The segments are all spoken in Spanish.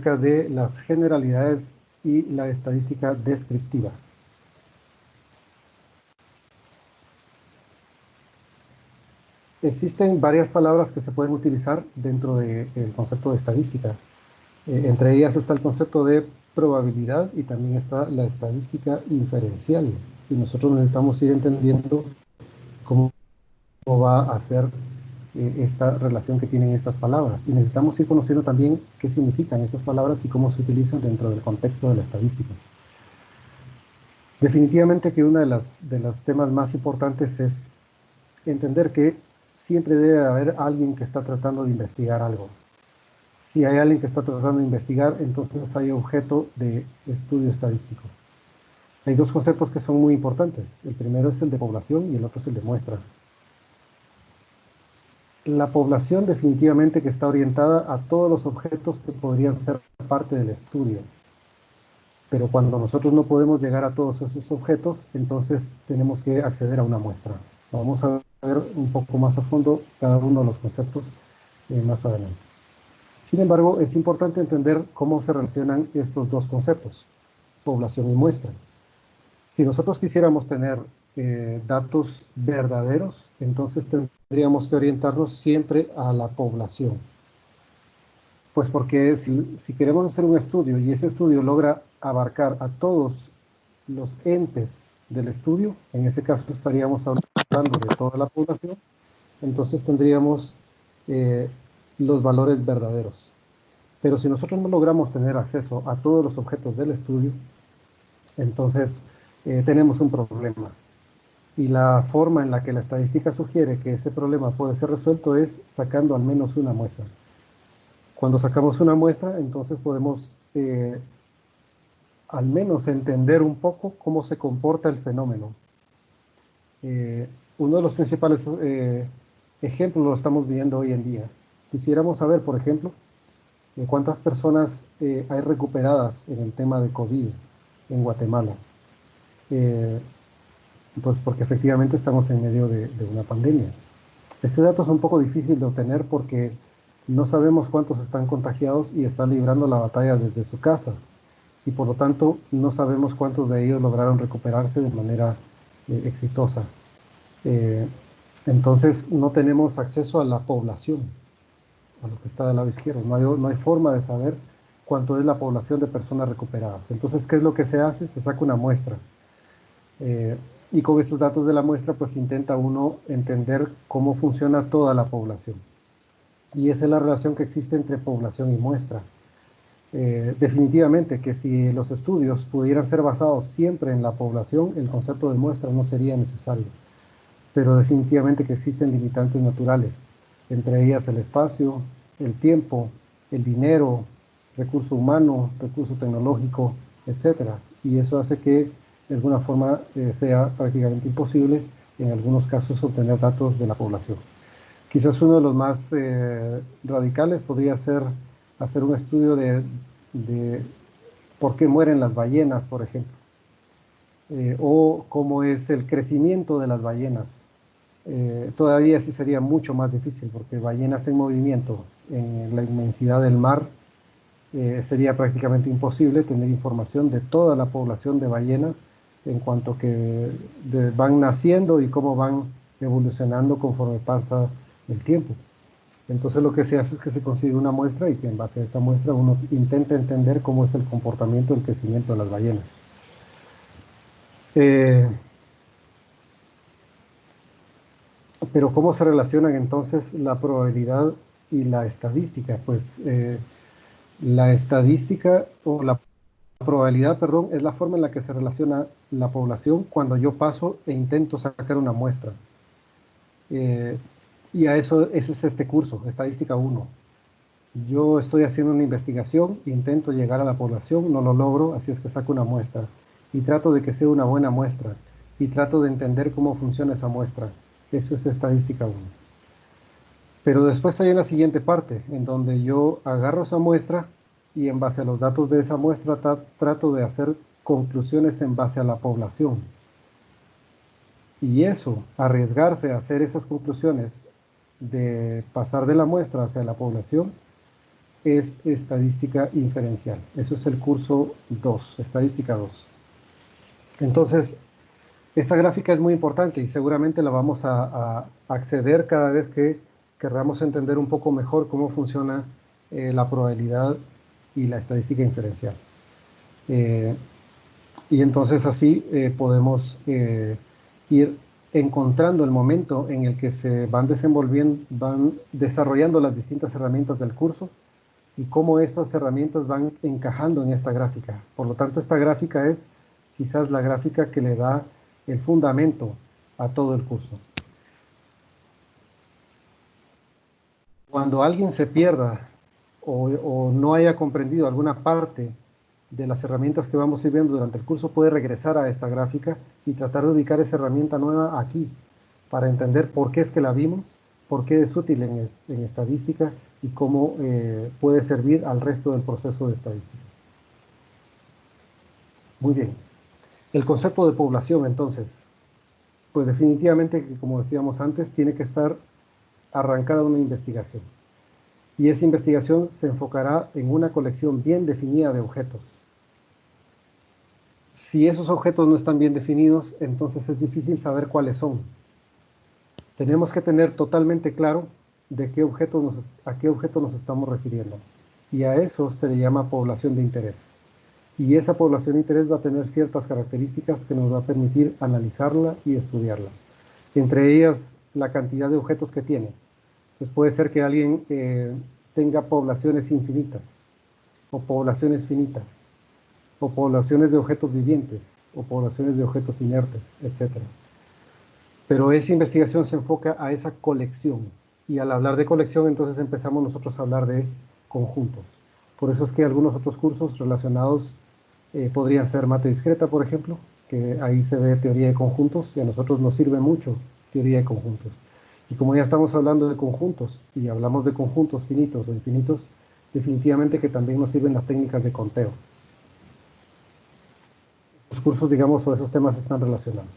de las generalidades y la estadística descriptiva. Existen varias palabras que se pueden utilizar dentro del concepto de estadística. Entre ellas está el concepto de probabilidad y también está la estadística inferencial. Y nosotros necesitamos ir entendiendo cómo va a ser esta relación que tienen estas palabras. Y necesitamos ir conociendo también qué significan estas palabras y cómo se utilizan dentro del contexto de la estadística. Definitivamente que uno de los temas más importantes es entender que siempre debe haber alguien que está tratando de investigar algo. Si hay alguien que está tratando de investigar, entonces hay objeto de estudio estadístico. Hay dos conceptos que son muy importantes. El primero es el de población y el otro es el de muestra. La población definitivamente que está orientada a todos los objetos que podrían ser parte del estudio. Pero cuando nosotros no podemos llegar a todos esos objetos, entonces tenemos que acceder a una muestra. Vamos a ver un poco más a fondo cada uno de los conceptos más adelante. Sin embargo, es importante entender cómo se relacionan estos dos conceptos, población y muestra. Si nosotros quisiéramos tener datos verdaderos, entonces tendríamos que orientarnos siempre a la población. Pues porque si queremos hacer un estudio y ese estudio logra abarcar a todos los entes del estudio, en ese caso estaríamos hablando de toda la población, entonces tendríamos los valores verdaderos. Pero si nosotros no logramos tener acceso a todos los objetos del estudio, entonces tenemos un problema. Y la forma en la que la estadística sugiere que ese problema puede ser resuelto es sacando al menos una muestra. Cuando sacamos una muestra, entonces podemos al menos entender un poco cómo se comporta el fenómeno. Uno de los principales ejemplos lo estamos viendo hoy en día. Quisiéramos saber, por ejemplo, cuántas personas hay recuperadas en el tema de COVID en Guatemala. Pues porque efectivamente estamos en medio de una pandemia. Este dato es un poco difícil de obtener porque no sabemos cuántos están contagiados y están librando la batalla desde su casa. Y por lo tanto, no sabemos cuántos de ellos lograron recuperarse de manera exitosa. Entonces, no tenemos acceso a la población, a lo que está del lado izquierdo. No hay forma de saber cuánto es la población de personas recuperadas. Entonces, ¿qué es lo que se hace? Se saca una muestra. Y con esos datos de la muestra, pues intenta uno entender cómo funciona toda la población. Y esa es la relación que existe entre población y muestra. Definitivamente que si los estudios pudieran ser basados siempre en la población, el concepto de muestra no sería necesario. Pero definitivamente que existen limitantes naturales, entre ellas el espacio, el tiempo, el dinero, recurso humano, recurso tecnológico, etc. Y eso hace que de alguna forma sea prácticamente imposible en algunos casos obtener datos de la población. Quizás uno de los más radicales podría ser hacer un estudio de por qué mueren las ballenas, por ejemplo, o cómo es el crecimiento de las ballenas. Todavía sí sería mucho más difícil, porque ballenas en movimiento en la inmensidad del mar sería prácticamente imposible tener información de toda la población de ballenas en cuanto que van naciendo y cómo van evolucionando conforme pasa el tiempo. Entonces lo que se hace es que se consigue una muestra y que en base a esa muestra uno intenta entender cómo es el comportamiento, el crecimiento de las ballenas. Pero ¿cómo se relacionan entonces la probabilidad y la estadística? Pues la estadística o la probabilidad, perdón, es la forma en la que se relaciona la población cuando yo paso e intento sacar una muestra. Y a eso, ese es este curso, Estadística 1. Yo estoy haciendo una investigación, intento llegar a la población, no lo logro, así es que saco una muestra. Y trato de que sea una buena muestra. Y trato de entender cómo funciona esa muestra. Eso es Estadística 1. Pero después hay la siguiente parte, en donde yo agarro esa muestra y en base a los datos de esa muestra trato de hacer conclusiones en base a la población. Y eso, arriesgarse a hacer esas conclusiones de pasar de la muestra hacia la población, es estadística inferencial. Eso es el curso 2, estadística 2. Entonces, esta gráfica es muy importante y seguramente la vamos a acceder cada vez que querramos entender un poco mejor cómo funciona la probabilidad y la estadística inferencial. Y entonces así podemos ir encontrando el momento en el que se van desenvolviendo, van desarrollando las distintas herramientas del curso y cómo estas herramientas van encajando en esta gráfica. Por lo tanto, esta gráfica es quizás la gráfica que le da el fundamento a todo el curso. Cuando alguien se pierda o no haya comprendido alguna parte de las herramientas que vamos a ir viendo durante el curso, puede regresar a esta gráfica y tratar de ubicar esa herramienta nueva aquí, para entender por qué es que la vimos, por qué es útil en estadística y cómo puede servir al resto del proceso de estadística. Muy bien. El concepto de población, entonces, pues definitivamente, como decíamos antes, tiene que estar arrancada una investigación. Y esa investigación se enfocará en una colección bien definida de objetos. Si esos objetos no están bien definidos, entonces es difícil saber cuáles son. Tenemos que tener totalmente claro de a qué objeto nos estamos refiriendo. Y a eso se le llama población de interés. Y esa población de interés va a tener ciertas características que nos va a permitir analizarla y estudiarla. Entre ellas, la cantidad de objetos que tiene. Pues puede ser que alguien tenga poblaciones infinitas, o poblaciones finitas, o poblaciones de objetos vivientes, o poblaciones de objetos inertes, etc. Pero esa investigación se enfoca a esa colección. Y al hablar de colección, entonces empezamos nosotros a hablar de conjuntos. Por eso es que algunos otros cursos relacionados podrían ser mate discreta, por ejemplo, que ahí se ve teoría de conjuntos y a nosotros nos sirve mucho teoría de conjuntos. Y como ya estamos hablando de conjuntos y hablamos de conjuntos finitos o infinitos, definitivamente que también nos sirven las técnicas de conteo. Los cursos, digamos, o esos temas están relacionados.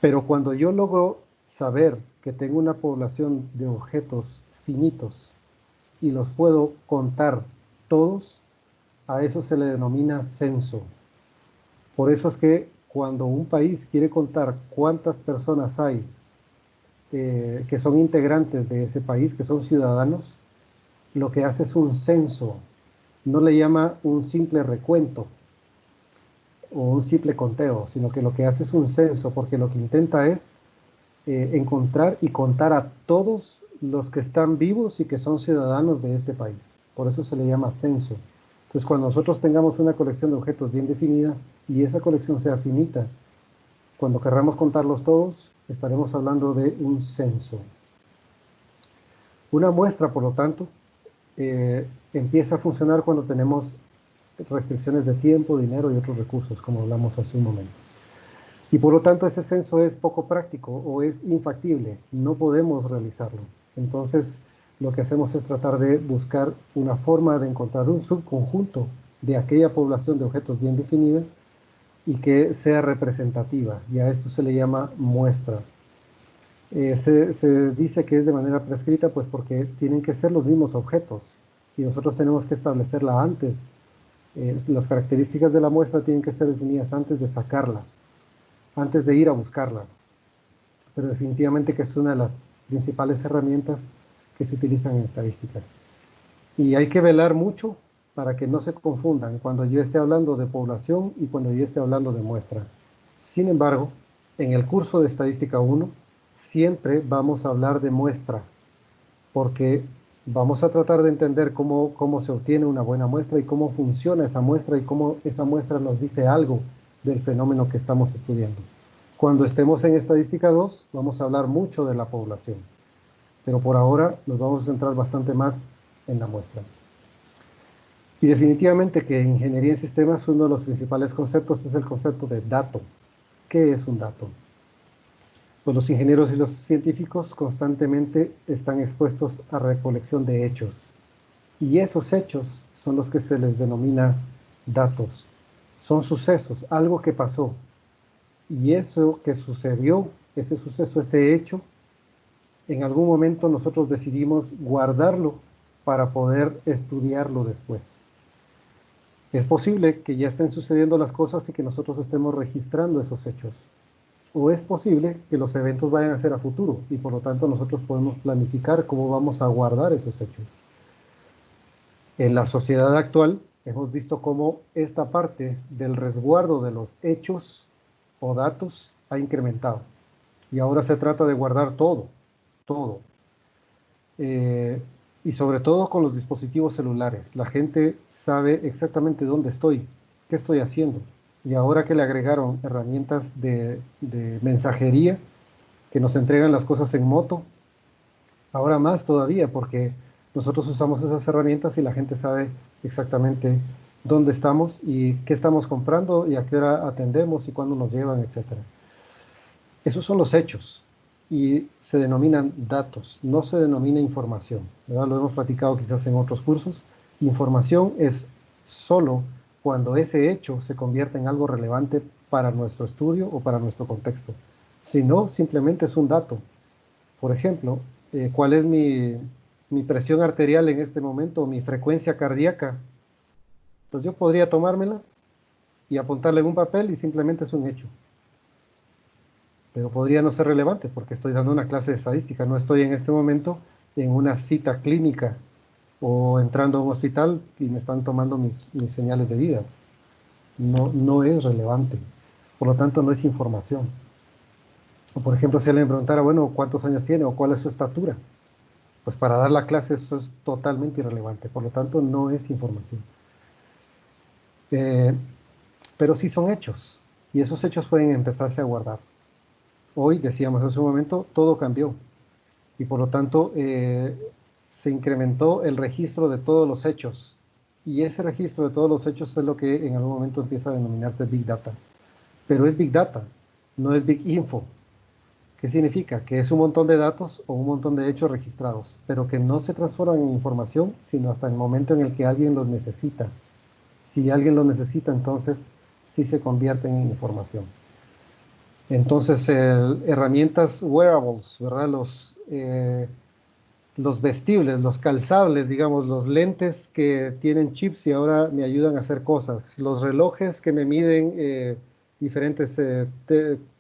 Pero cuando yo logro saber que tengo una población de objetos finitos y los puedo contar todos, a eso se le denomina censo. Por eso es que cuando un país quiere contar cuántas personas hay que son integrantes de ese país, que son ciudadanos, lo que hace es un censo. No le llama un simple recuento o un simple conteo, sino que lo que hace es un censo, porque lo que intenta es encontrar y contar a todos los que están vivos y que son ciudadanos de este país. Por eso se le llama censo. Entonces, cuando nosotros tengamos una colección de objetos bien definida y esa colección sea finita, cuando querramos contarlos todos, estaremos hablando de un censo. Una muestra, por lo tanto, empieza a funcionar cuando tenemos restricciones de tiempo, dinero y otros recursos, como hablamos hace un momento. Y por lo tanto, ese censo es poco práctico o es infactible, no podemos realizarlo. Entonces, lo que hacemos es tratar de buscar una forma de encontrar un subconjunto de aquella población de objetos bien definida y que sea representativa, y a esto se le llama muestra. Se dice que es de manera prescrita, pues porque tienen que ser los mismos objetos, y nosotros tenemos que establecerla antes. Las características de la muestra tienen que ser definidas antes de sacarla, antes de ir a buscarla. Pero definitivamente que es una de las principales herramientas que se utilizan en estadística. Y hay que velar mucho para que no se confundan cuando yo esté hablando de población y cuando yo esté hablando de muestra. Sin embargo, en el curso de Estadística 1 siempre vamos a hablar de muestra, porque vamos a tratar de entender cómo se obtiene una buena muestra y cómo funciona esa muestra y cómo esa muestra nos dice algo del fenómeno que estamos estudiando. Cuando estemos en Estadística 2 vamos a hablar mucho de la población, pero por ahora nos vamos a centrar bastante más en la muestra. Y definitivamente que en ingeniería en sistemas uno de los principales conceptos es el concepto de dato. ¿Qué es un dato? Pues los ingenieros y los científicos constantemente están expuestos a recolección de hechos. Y esos hechos son los que se les denomina datos. Son sucesos, algo que pasó. Y eso que sucedió, ese suceso, ese hecho, en algún momento nosotros decidimos guardarlo para poder estudiarlo después. Es posible que ya estén sucediendo las cosas y que nosotros estemos registrando esos hechos. O es posible que los eventos vayan a ser a futuro y por lo tanto nosotros podemos planificar cómo vamos a guardar esos hechos. En la sociedad actual hemos visto cómo esta parte del resguardo de los hechos o datos ha incrementado. Y ahora se trata de guardar todo, todo. Y sobre todo con los dispositivos celulares. La gente sabe exactamente dónde estoy, qué estoy haciendo. Y ahora que le agregaron herramientas de mensajería que nos entregan las cosas en moto, ahora más todavía, porque nosotros usamos esas herramientas y la gente sabe exactamente dónde estamos y qué estamos comprando y a qué hora atendemos y cuándo nos llevan, etcétera. Esos son los hechos y se denominan datos, no se denomina información, ¿verdad? Lo hemos platicado quizás en otros cursos. Información es solo cuando ese hecho se convierte en algo relevante para nuestro estudio o para nuestro contexto. Si no, simplemente es un dato. Por ejemplo, ¿cuál es mi presión arterial en este momento, mi frecuencia cardíaca? Pues yo podría tomármela y apuntarle en un papel y simplemente es un hecho. Pero podría no ser relevante porque estoy dando una clase de estadística, no estoy en este momento en una cita clínica o entrando a un hospital y me están tomando mis señales de vida. No, no es relevante, por lo tanto no es información. O por ejemplo, si alguien me preguntara, bueno, ¿cuántos años tiene o cuál es su estatura? Pues para dar la clase eso es totalmente irrelevante, por lo tanto no es información. Eh, pero sí son hechos, y esos hechos pueden empezarse a guardar. Hoy, decíamos hace un momento, todo cambió, y por lo tanto se incrementó el registro de todos los hechos, y ese registro de todos los hechos es lo que en algún momento empieza a denominarse Big Data. Pero es Big Data, no es Big Info. ¿Qué significa? Que es un montón de datos o un montón de hechos registrados, pero que no se transforman en información, sino hasta el momento en el que alguien los necesita. Si alguien los necesita, entonces sí se convierten en información. Entonces, herramientas wearables, ¿verdad? Los vestibles, los calzables, digamos, los lentes que tienen chips y ahora me ayudan a hacer cosas, los relojes que me miden diferentes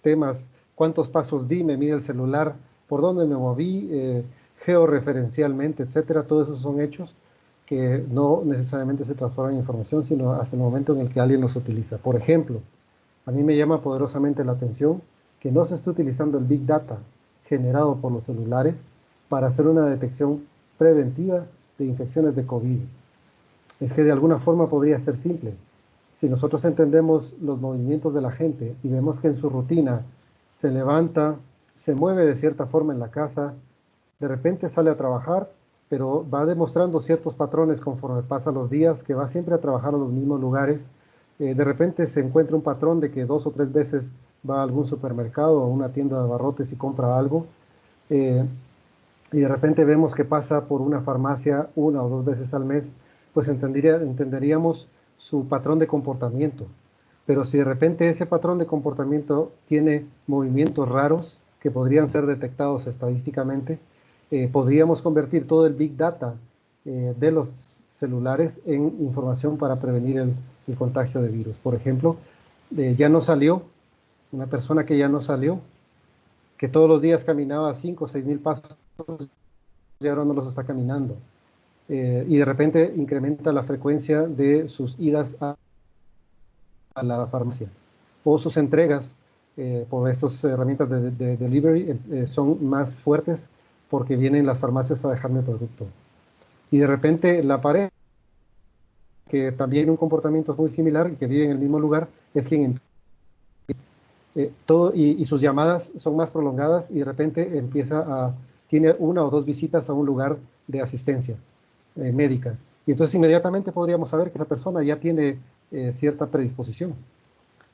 temas, cuántos pasos di, me mide el celular, por dónde me moví, georreferencialmente, etcétera. Todos esos son hechos que no necesariamente se transforman en información, sino hasta el momento en el que alguien los utiliza. Por ejemplo, a mí me llama poderosamente la atención que no se esté utilizando el Big Data generado por los celulares para hacer una detección preventiva de infecciones de COVID. Es que de alguna forma podría ser simple. Si nosotros entendemos los movimientos de la gente y vemos que en su rutina se levanta, se mueve de cierta forma en la casa, de repente sale a trabajar, pero va demostrando ciertos patrones conforme pasan los días, que va siempre a trabajar a los mismos lugares. De repente se encuentra un patrón de que 2 o 3 veces va a algún supermercado o una tienda de abarrotes y compra algo. Eh, y de repente vemos que pasa por una farmacia 1 o 2 veces al mes, pues entenderíamos su patrón de comportamiento. Pero si de repente ese patrón de comportamiento tiene movimientos raros que podrían ser detectados estadísticamente, podríamos convertir todo el Big Data de los celulares en información para prevenir el contagio de virus. Por ejemplo, ya no salió, una persona que ya no salió, que todos los días caminaba 5 o 6 mil pasos y ahora no los está caminando. Y de repente incrementa la frecuencia de sus idas a la farmacia o sus entregas por estas herramientas de delivery son más fuertes porque vienen las farmacias a dejarme el producto. Y de repente la pareja, que también un comportamiento muy similar y que vive en el mismo lugar, es quien y sus llamadas son más prolongadas y de repente tiene 1 o 2 visitas a un lugar de asistencia médica. Y entonces inmediatamente podríamos saber que esa persona ya tiene cierta predisposición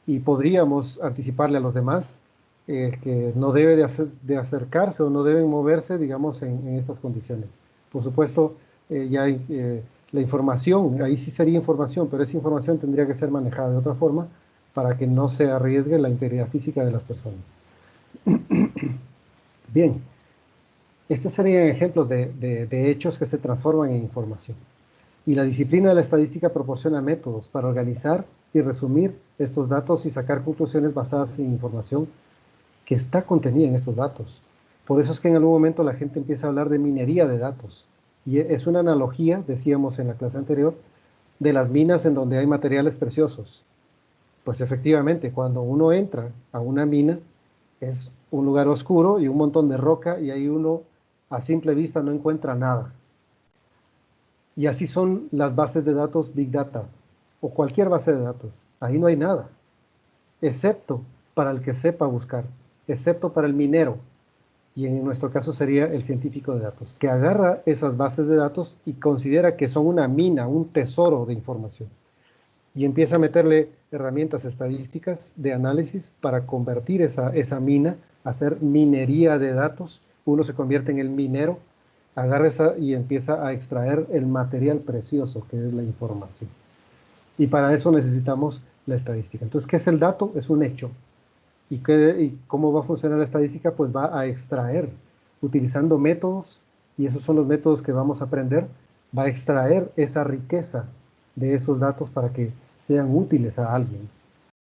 y podríamos anticiparle a los demás que no debe de acercarse o no deben moverse, digamos, en estas condiciones. Por supuesto, ya hay la información, ahí sí sería información, pero esa información tendría que ser manejada de otra forma para que no se arriesgue la integridad física de las personas. Bien, Estos serían ejemplos de hechos que se transforman en información. Y la disciplina de la estadística proporciona métodos para organizar y resumir estos datos y sacar conclusiones basadas en información que está contenida en estos datos. Por eso es que en algún momento la gente empieza a hablar de minería de datos. Y es una analogía, decíamos en la clase anterior, de las minas en donde hay materiales preciosos. Pues efectivamente, cuando uno entra a una mina, es un lugar oscuro y un montón de roca y ahí uno a simple vista no encuentra nada. Y así son las bases de datos Big Data o cualquier base de datos. Ahí no hay nada, excepto para el que sepa buscar, excepto para el minero. Y en nuestro caso sería el científico de datos, que agarra esas bases de datos y considera que son una mina, un tesoro de información. Y empieza a meterle herramientas estadísticas de análisis para convertir esa mina, hacer minería de datos. Uno se convierte en el minero, agarra esa y empieza a extraer el material precioso que es la información. Y para eso necesitamos la estadística. Entonces, ¿qué es el dato? Es un hecho. ¿Y cómo va a funcionar la estadística? Pues va a extraer, utilizando métodos, y esos son los métodos que vamos a aprender, va a extraer esa riqueza de esos datos para que sean útiles a alguien.